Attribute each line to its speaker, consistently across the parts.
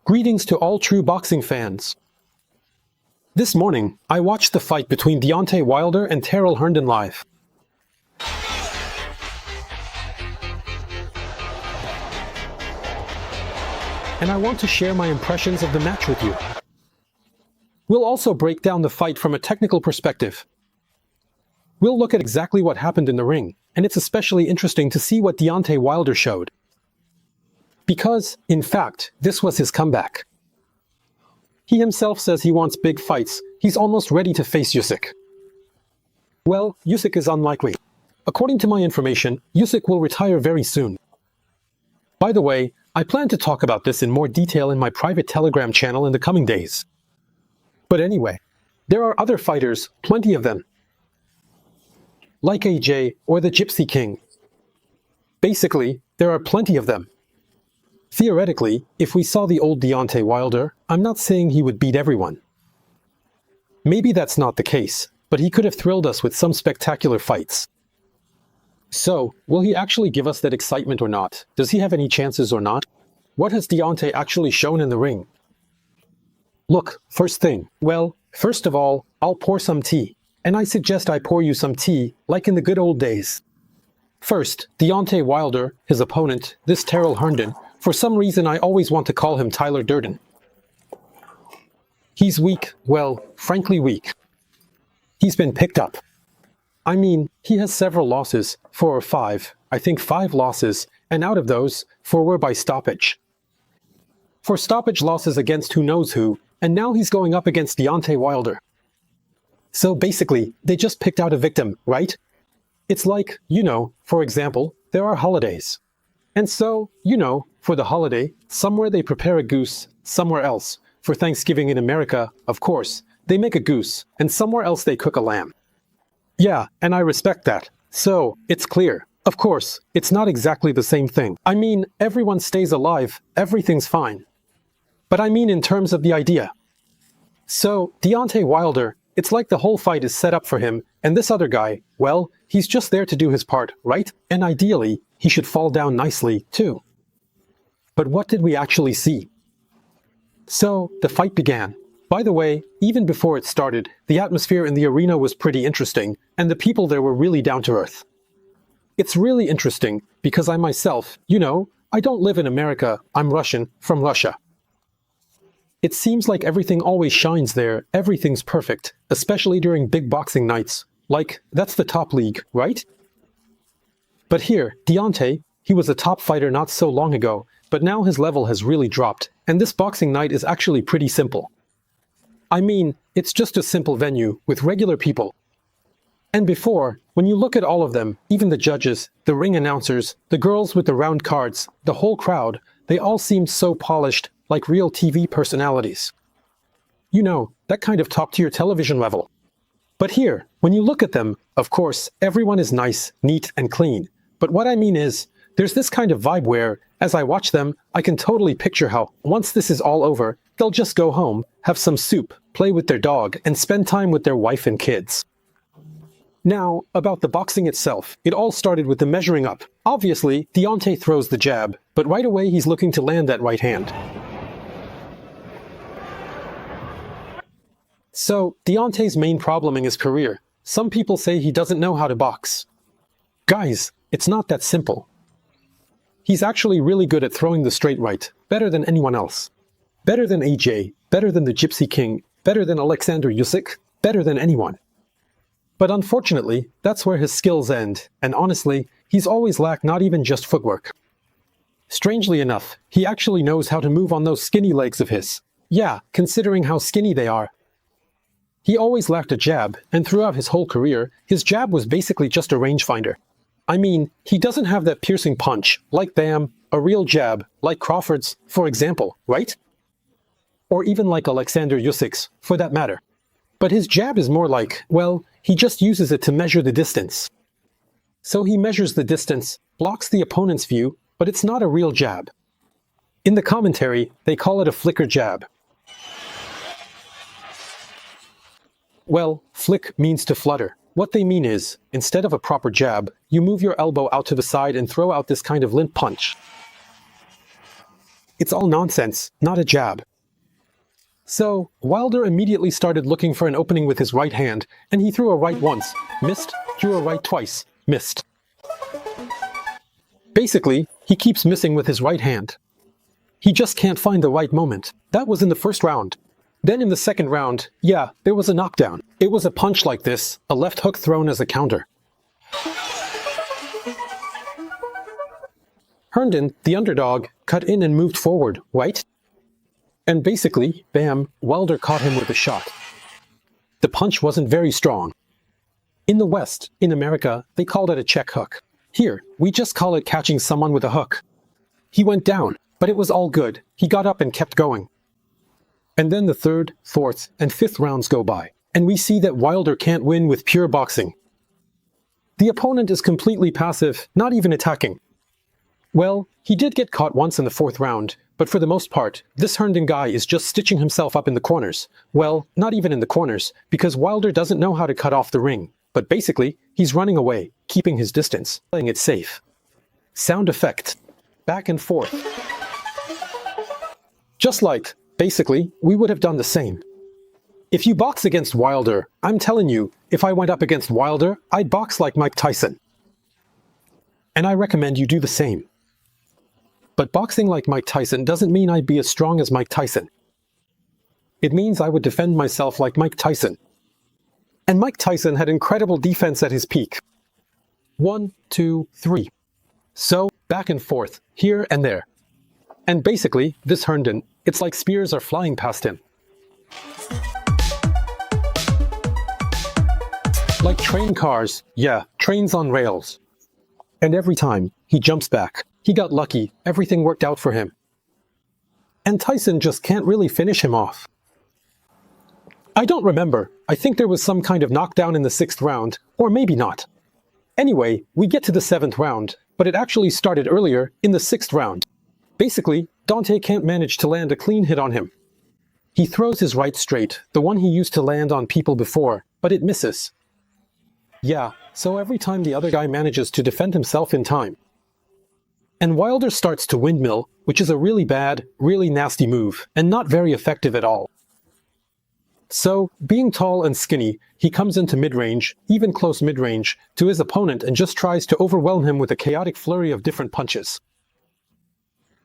Speaker 1: Greetings to all true boxing fans. This morning, I watched the fight between Deontay Wilder and Tyrrell Herndon live. And I want to share my impressions of the match with you. We'll also break down the fight from a technical perspective. We'll look at exactly what happened in the ring, and it's especially interesting to see what Deontay Wilder showed. Because, in fact, this was his comeback. He himself says he wants big fights. He's almost ready to face Usyk. Well, Usyk is unlikely. According to my information, Usyk will retire very soon. By the way, I plan to talk about this in more detail in my private Telegram channel in the coming days. But anyway, there are other fighters, plenty of them. Like AJ or the Gypsy King. Basically, there are plenty of them. Theoretically, if we saw the old Deontay Wilder, I'm not saying he would beat everyone. Maybe that's not the case, but he could have thrilled us with some spectacular fights. So, will he actually give us that excitement or not? Does he have any chances or not? What has Deontay actually shown in the ring? Look, first of all, I'll pour some tea. And I suggest I pour you some tea, like in the good old days. First, Deontay Wilder, his opponent, this Tyrrell Herndon. For some reason I always want to call him Tyler Durden. He's weak, well, frankly weak. He's been picked up. I mean, he has several losses, 4 or 5, I think 5 losses, and out of those, 4 were by stoppage. 4 stoppage losses against who knows who, and now he's going up against Deontay Wilder. So basically, they just picked out a victim, right? It's like, for example, there are holidays. And so, for the holiday, somewhere they prepare a goose, somewhere else. For Thanksgiving in America, of course, they make a goose, and somewhere else they cook a lamb. Yeah, and I respect that. So, it's clear. Of course, it's not exactly the same thing. I mean, everyone stays alive, everything's fine. But I mean in terms of the idea. So, Deontay Wilder, it's like the whole fight is set up for him, and this other guy, well, he's just there to do his part, right? And ideally, he should fall down nicely, too. But what did we actually see? So, the fight began. By the way, even before it started, the atmosphere in the arena was pretty interesting, and the people there were really down to earth. It's really interesting, because I myself, I don't live in America, I'm Russian, from Russia. It seems like everything always shines there, everything's perfect, especially during big boxing nights. Like, that's the top league, right? But here, Deontay, he was a top fighter not so long ago, but now his level has really dropped, and this boxing night is actually pretty simple. I mean, it's just a simple venue, with regular people. And before, when you look at all of them, even the judges, the ring announcers, the girls with the round cards, the whole crowd, they all seemed so polished, like real TV personalities. That kind of top-tier television level. But here, when you look at them, of course, everyone is nice, neat, and clean. But what I mean is, there's this kind of vibe where, as I watch them, I can totally picture how, once this is all over, they'll just go home, have some soup, play with their dog, and spend time with their wife and kids. Now, about the boxing itself, it all started with the measuring up. Obviously, Deontay throws the jab, but right away he's looking to land that right hand. So, Deontay's main problem in his career. Some people say he doesn't know how to box. Guys, it's not that simple. He's actually really good at throwing the straight right, better than anyone else. Better than AJ, better than the Gypsy King, better than Alexander Usyk, better than anyone. But unfortunately, that's where his skills end, and honestly, he's always lacked not even just footwork. Strangely enough, he actually knows how to move on those skinny legs of his. Yeah, considering how skinny they are. He always lacked a jab, and throughout his whole career, his jab was basically just a rangefinder. I mean, he doesn't have that piercing punch, like Bam, a real jab, like Crawford's, for example, right? Or even like Alexander Usyk's, for that matter. But his jab is more like, well, he just uses it to measure the distance. So he measures the distance, blocks the opponent's view, but it's not a real jab. In the commentary, they call it a flicker jab. Well, flick means to flutter. What they mean is, instead of a proper jab, you move your elbow out to the side and throw out this kind of limp punch. It's all nonsense, not a jab. So, Wilder immediately started looking for an opening with his right hand, and he threw a right once, missed, threw a right twice, missed. Basically, he keeps missing with his right hand. He just can't find the right moment. That was in the first round. Then in the second round, yeah, there was a knockdown. It was a punch like this, a left hook thrown as a counter. Herndon, the underdog, cut in and moved forward, right? And basically, bam, Wilder caught him with a shot. The punch wasn't very strong. In the West, in America, they called it a check hook. Here, we just call it catching someone with a hook. He went down, but it was all good. He got up and kept going. And then the third, fourth, and fifth rounds go by, and we see that Wilder can't win with pure boxing. The opponent is completely passive, not even attacking. Well, he did get caught once in the fourth round, but for the most part, this Herndon guy is just stitching himself up in the corners. Well, not even in the corners, because Wilder doesn't know how to cut off the ring. But basically, he's running away, keeping his distance, playing it safe. Sound effect. Back and forth. Just like, basically, we would have done the same. If you box against Wilder, I'm telling you, if I went up against Wilder, I'd box like Mike Tyson. And I recommend you do the same. But boxing like Mike Tyson doesn't mean I'd be as strong as Mike Tyson. It means I would defend myself like Mike Tyson. And Mike Tyson had incredible defense at his peak. 1, 2, 3. So, back and forth, here and there. And basically, this Herndon, it's like spears are flying past him. Like train cars, yeah, trains on rails. And every time, he jumps back. He got lucky, everything worked out for him. And Tyson just can't really finish him off. I don't remember. I think there was some kind of knockdown in the 6th round, or maybe not. Anyway, we get to the 7th round, but it actually started earlier, in the 6th round. Basically, Deontay can't manage to land a clean hit on him. He throws his right straight, the one he used to land on people before, but it misses. Yeah, so every time the other guy manages to defend himself in time. And Wilder starts to windmill, which is a really bad, really nasty move, and not very effective at all. So, being tall and skinny, he comes into mid-range, even close mid-range, to his opponent and just tries to overwhelm him with a chaotic flurry of different punches.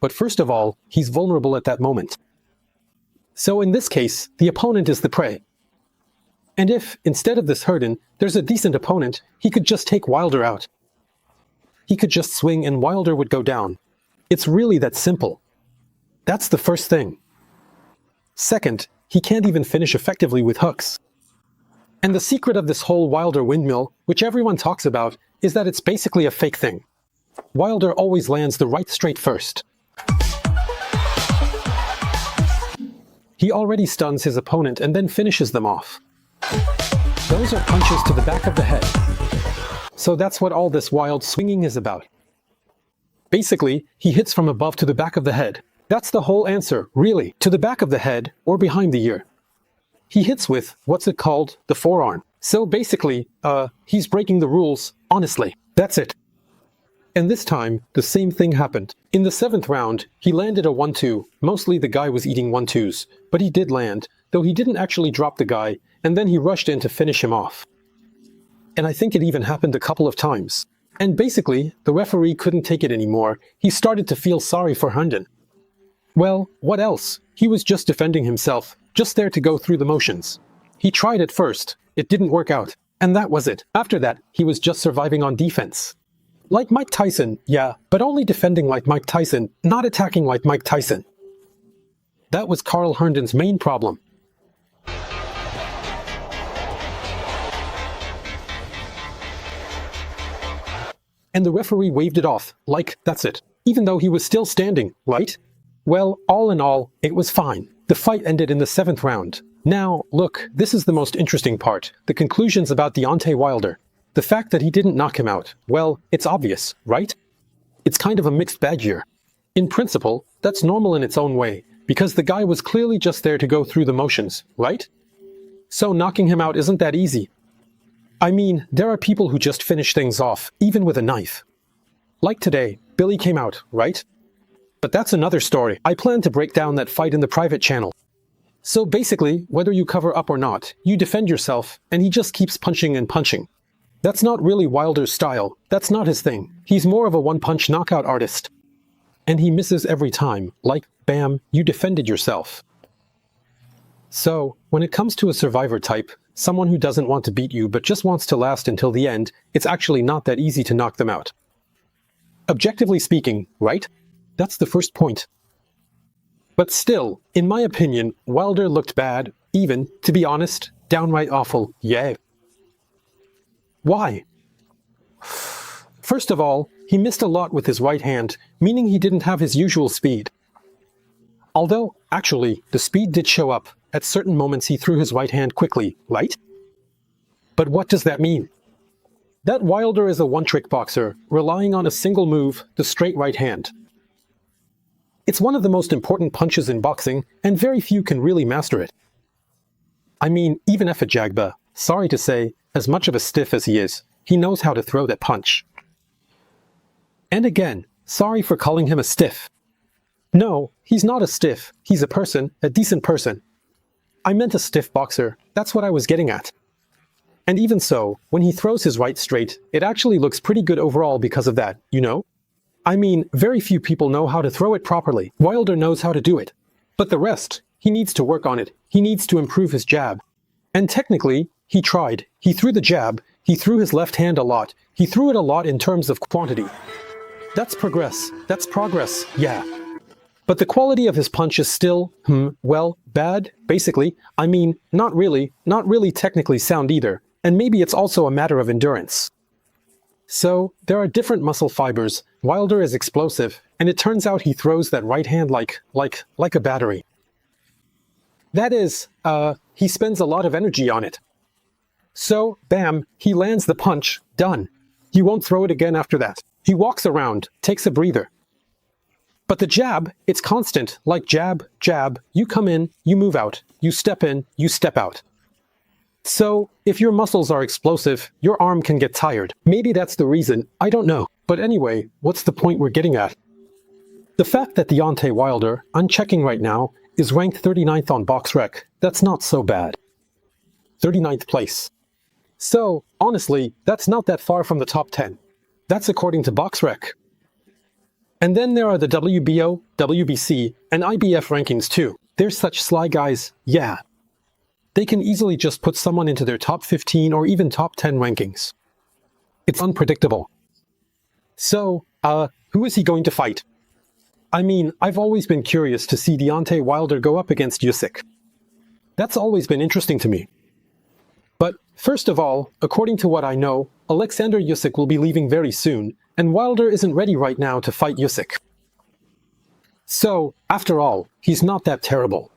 Speaker 1: But first of all, he's vulnerable at that moment. So in this case, the opponent is the prey. And if, instead of this Herndon, there's a decent opponent, he could just take Wilder out. He could just swing and Wilder would go down. It's really that simple. That's the first thing. Second, he can't even finish effectively with hooks. And the secret of this whole Wilder windmill, which everyone talks about, is that it's basically a fake thing. Wilder always lands the right straight first. He already stuns his opponent and then finishes them off. Those are punches to the back of the head. So that's what all this wild swinging is about. Basically, he hits from above to the back of the head. That's the whole answer, really, to the back of the head or behind the ear. He hits with, what's it called, the forearm. So basically, he's breaking the rules, honestly. That's it. And this time, the same thing happened. In the 7th round, he landed a 1-2. Mostly the guy was eating 1-2s, but he did land, though he didn't actually drop the guy, and then he rushed in to finish him off. And I think it even happened a couple of times. And basically, the referee couldn't take it anymore. He started to feel sorry for Herndon. Well, what else? He was just defending himself, just there to go through the motions. He tried it first. It didn't work out. And that was it. After that, he was just surviving on defense. Like Mike Tyson, yeah, but only defending like Mike Tyson, not attacking like Mike Tyson. That was Carl Herndon's main problem. And the referee waved it off, like, that's it. Even though he was still standing, right? Well, all in all, it was fine. The fight ended in the 7th round. Now, look, this is the most interesting part. The conclusions about Deontay Wilder. The fact that he didn't knock him out, well, it's obvious, right? It's kind of a mixed bag here. In principle, that's normal in its own way, because the guy was clearly just there to go through the motions, right? So knocking him out isn't that easy. I mean, there are people who just finish things off, even with a knife. Like today, Billy came out, right? But that's another story. I plan to break down that fight in the private channel. So basically, whether you cover up or not, you defend yourself, and he just keeps punching and punching. That's not really Wilder's style. That's not his thing. He's more of a one-punch knockout artist. And he misses every time. Like, bam, you defended yourself. So, when it comes to a survivor type, someone who doesn't want to beat you but just wants to last until the end, it's actually not that easy to knock them out. Objectively speaking, right? That's the first point. But still, in my opinion, Wilder looked bad, even, to be honest, downright awful, yeah. Why? First of all, he missed a lot with his right hand, meaning he didn't have his usual speed. Although, actually, the speed did show up. At certain moments he threw his right hand quickly, right? But what does that mean? That Wilder is a one-trick boxer, relying on a single move, the straight right hand. It's one of the most important punches in boxing, and very few can really master it. I mean, even Efa Jagba, sorry to say, as much of a stiff as he is, he knows how to throw that punch. And again, sorry for calling him a stiff. No, he's not a stiff, he's a person, a decent person. I meant a stiff boxer, that's what I was getting at. And even so, when he throws his right straight, it actually looks pretty good overall because of that, you know? I mean, very few people know how to throw it properly. Wilder knows how to do it. But the rest, he needs to work on it. He needs to improve his jab. And technically, he tried. He threw the jab. He threw his left hand a lot. He threw it a lot in terms of quantity. That's progress. That's progress, yeah. But the quality of his punch is still, well, bad, basically. I mean, not really technically sound either. And maybe it's also a matter of endurance. So, there are different muscle fibers. Wilder is explosive, and it turns out he throws that right hand like a battery. That is, he spends a lot of energy on it. So, bam, he lands the punch, done. He won't throw it again after that. He walks around, takes a breather. But the jab, it's constant, like jab, jab, you come in, you move out, you step in, you step out. So, if your muscles are explosive, your arm can get tired. Maybe that's the reason, I don't know. But anyway, what's the point we're getting at? The fact that Deontay Wilder, I'm checking right now, is ranked 39th on BoxRec, that's not so bad. 39th place. So, honestly, that's not that far from the top 10. That's according to BoxRec. And then there are the WBO, WBC, and IBF rankings too. They're such sly guys, yeah. They can easily just put someone into their top 15 or even top 10 rankings. It's unpredictable. So, who is he going to fight? I mean, I've always been curious to see Deontay Wilder go up against Usyk. That's always been interesting to me. But, first of all, according to what I know, Alexander Usyk will be leaving very soon, and Wilder isn't ready right now to fight Usyk. So, after all, he's not that terrible.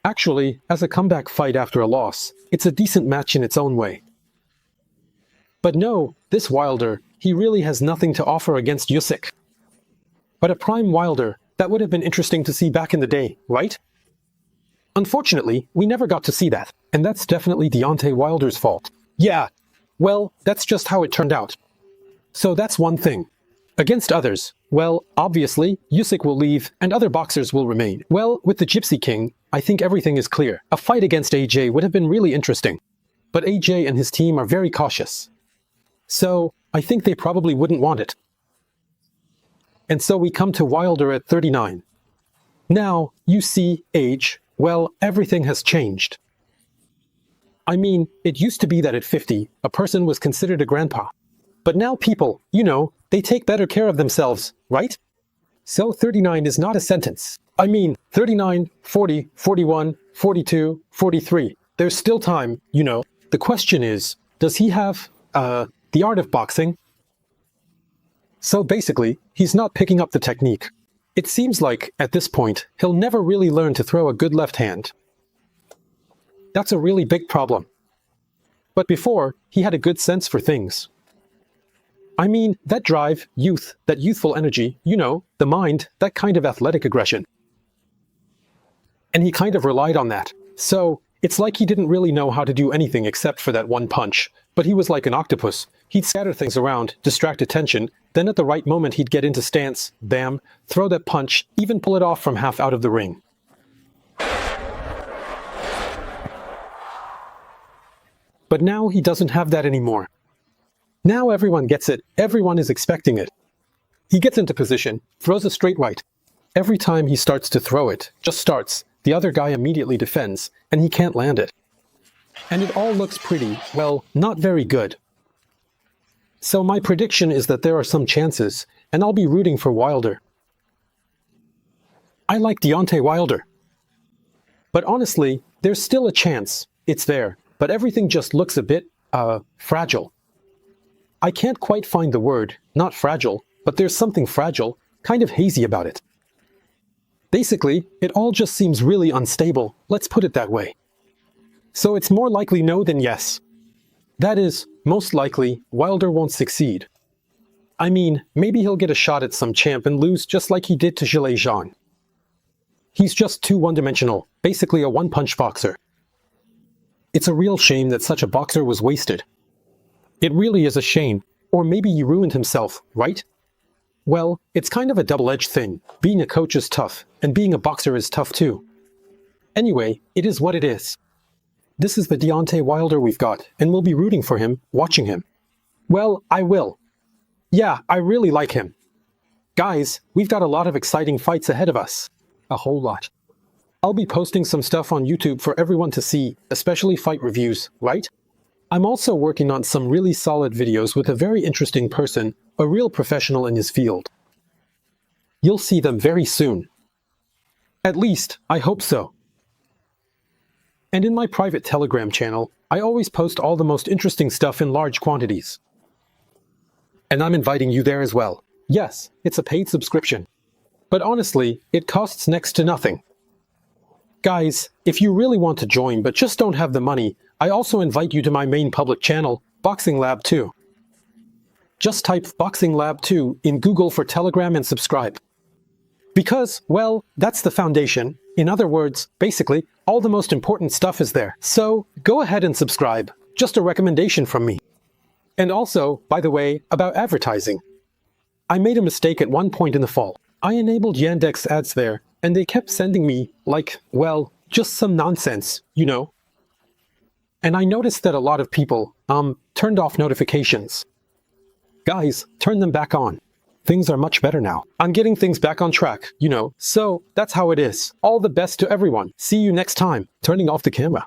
Speaker 1: Actually, as a comeback fight after a loss, it's a decent match in its own way. But no, this Wilder, he really has nothing to offer against Usyk. But a prime Wilder, that would have been interesting to see back in the day, right? Unfortunately, we never got to see that, and that's definitely Deontay Wilder's fault. Yeah, well, that's just how it turned out. So that's one thing. Against others, well, obviously, Usyk will leave and other boxers will remain. Well, with the Gypsy King, I think everything is clear. A fight against AJ would have been really interesting. But AJ and his team are very cautious. So, I think they probably wouldn't want it. And so we come to Wilder at 39. Now, you see, age, well, everything has changed. I mean, it used to be that at 50, a person was considered a grandpa. But now people, you know, they take better care of themselves, right? So 39 is not a sentence. I mean, 39, 40, 41, 42, 43. There's still time, you know. The question is, does he have, the art of boxing? So basically, he's not picking up the technique. It seems like, at this point, he'll never really learn to throw a good left hand. That's a really big problem. But before, he had a good sense for things. I mean, that drive, youth, that youthful energy, you know, the mind, that kind of athletic aggression. And he kind of relied on that. So, it's like he didn't really know how to do anything except for that one punch, but he was like an octopus, He'd scatter things around, distract attention, then at the right moment he'd get into stance, bam, throw that punch, even pull it off from half out of the ring. But now he doesn't have that anymore. Now everyone gets it, everyone is expecting it. He gets into position, throws a straight right. Every time he starts to throw it, just starts, the other guy immediately defends, and he can't land it. And it all looks pretty, well, not very good. So my prediction is that there are some chances, and I'll be rooting for Wilder. I like Deontay Wilder. But honestly, there's still a chance. It's there, but everything just looks a bit, fragile. I can't quite find the word, not fragile, but there's something fragile, kind of hazy about it. Basically, it all just seems really unstable, let's put it that way. So it's more likely no than yes. That is, most likely, Wilder won't succeed. I mean, maybe he'll get a shot at some champ and lose just like he did to Zhilei Zhang. He's just too one-dimensional, basically a one-punch boxer. It's a real shame that such a boxer was wasted. It really is a shame, or maybe he ruined himself, right? Well, it's kind of a double-edged thing. Being a coach is tough, and being a boxer is tough too. Anyway, it is what it is. This is the Deontay Wilder we've got, and we'll be rooting for him, watching him. Well, I will. Yeah, I really like him. Guys, we've got a lot of exciting fights ahead of us. A whole lot. I'll be posting some stuff on YouTube for everyone to see, especially fight reviews, right? I'm also working on some really solid videos with a very interesting person, a real professional in his field. You'll see them very soon. At least, I hope so. And in my private Telegram channel, I always post all the most interesting stuff in large quantities. And I'm inviting you there as well. Yes, it's a paid subscription. But honestly, it costs next to nothing. Guys, if you really want to join but just don't have the money, I also invite you to my main public channel, Boxing Lab 2. Just type Boxing Lab 2 in Google for Telegram and subscribe. Because, well, that's the foundation. In other words, basically, all the most important stuff is there. So, go ahead and subscribe. Just a recommendation from me. And also, by the way, about advertising. I made a mistake at one point in the fall. I enabled Yandex ads there, and they kept sending me, like, well, just some nonsense, you know. And I noticed that a lot of people, turned off notifications. Guys, turn them back on. Things are much better now. I'm getting things back on track, you know. So, that's how it is. All the best to everyone. See you next time. Turning off the camera.